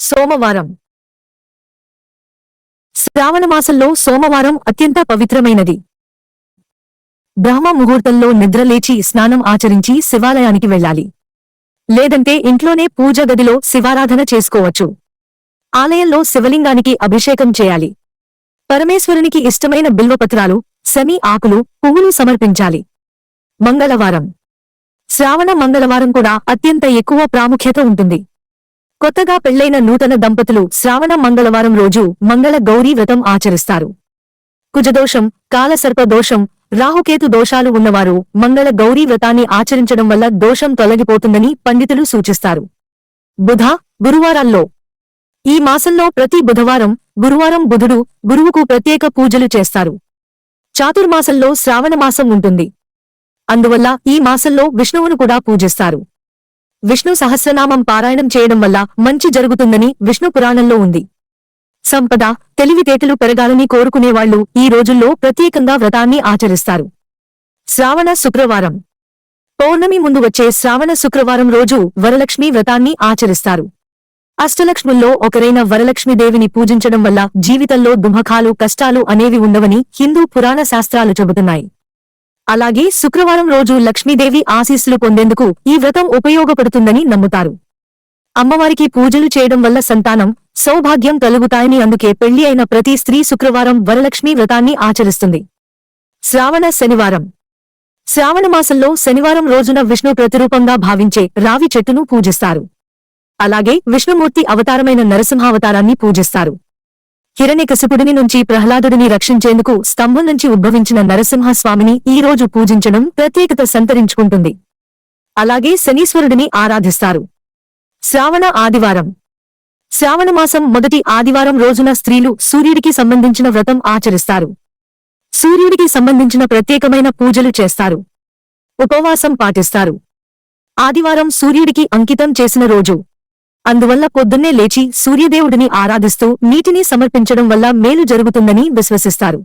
సోమవారం. శ్రావణమాసంలో సోమవారం అత్యంత పవిత్రమైనది. బ్రహ్మ ముహూర్తంలో నిద్రలేచి స్నానం ఆచరించి శివాలయానికి వెళ్ళాలి. లేదంటే ఇంట్లోనే పూజ గదిలో శివారాధన చేసుకోవచ్చు. ఆలయంలో శివలింగానికి అభిషేకం చేయాలి. పరమేశ్వరునికి ఇష్టమైన బిల్వపత్రాలు, శమి ఆకులు, పువ్వులు సమర్పించాలి. మంగళవారం. శ్రావణ మంగళవారం కూడా అత్యంత ఎక్కువ ప్రాముఖ్యత ఉంటుంది. కొత్తగా పెళ్లైన నూతన దంపతులు శ్రావణ మంగళవారం రోజు మంగళ గౌరీ వ్రతం ఆచరిస్తారు. కుజదోషం, కాలసర్ప దోషం, రాహుకేతు దోషాలు ఉన్నవారు మంగళ గౌరీ వ్రతాన్ని ఆచరించడం వల్ల దోషం తొలగిపోతుందని పండితులు సూచిస్తారు. బుధ, గురువారాల్లో. ఈ మాసంలో ప్రతి బుధవారం, గురువారం బుధుడు, గురువుకు ప్రత్యేక పూజలు చేస్తారు. చాతుర్మాసంలో శ్రావణమాసం ఉంటుంది. అందువల్ల ఈ మాసంలో విష్ణువును కూడా పూజిస్తారు. విష్ణు సహస్రనామం పారాయణం చేయడం వల్ల మంచి జరుగుతుందని విష్ణు పురాణంలో ఉంది. సంపద, తెలివితేటలు పెరగాలని కోరుకునేవాళ్లు ఈ రోజుల్లో ప్రత్యేకంగా వ్రతాన్ని ఆచరిస్తారు. శ్రావణ శుక్రవారం. పౌర్ణమి ముందు వచ్చే శ్రావణ శుక్రవారం రోజు వరలక్ష్మీ వ్రతాన్ని ఆచరిస్తారు. అష్టలక్ష్ముల్లో ఒకరైన వరలక్ష్మీదేవిని పూజించడం వల్ల జీవితంలో దుఃఖాలు, కష్టాలు అనేవి ఉండవని హిందూ పురాణ శాస్త్రాలు చెబుతున్నాయి. అలాగే శుక్రవారం రోజు లక్ష్మీదేవి ఆశీస్సులు పొందేందుకు ఈ వ్రతం ఉపయోగపడుతుందని నమ్ముతారు. అమ్మవారికి పూజలు చేయడం వల్ల సంతానం, సౌభాగ్యం కలుగుతాయని అందుకే పెళ్లి అయిన ప్రతి స్త్రీ శుక్రవారం వరలక్ష్మీ వ్రతాన్ని ఆచరిస్తుంది. శ్రావణ శనివారం. శ్రావణమాసంలో శనివారం రోజున విష్ణు ప్రతిరూపంగా భావించే రావి చెట్టును పూజిస్తారు. అలాగే విష్ణుమూర్తి అవతారమైన నరసింహావతారాన్ని పూజిస్తారు. హిరణ్యకశిపుడిని నుంచి ప్రహ్లాదుడిని రక్షించేందుకు స్తంభం నుంచి ఉద్భవించిన నరసింహస్వామిని ఈ రోజు పూజించడం ప్రత్యేకత సంతరించుకుంటుంది. అలాగే శనీశ్వరుడిని ఆరాధిస్తారు. శ్రావణ ఆదివారం. శ్రావణమాసం మొదటి ఆదివారం రోజున స్త్రీలు సూర్యుడికి సంబంధించిన వ్రతం ఆచరిస్తారు. సూర్యుడికి సంబంధించిన ప్రత్యేకమైన పూజలు చేస్తారు. ఉపవాసం పాటిస్తారు. ఆదివారం సూర్యుడికి అంకితం చేసిన రోజు. అందువల్ల పొద్దున్నే లేచి సూర్యదేవుడిని ఆరాధిస్తూ నీటిని సమర్పించడం వల్ల మేలు జరుగుతుందని విశ్వసిస్తారు.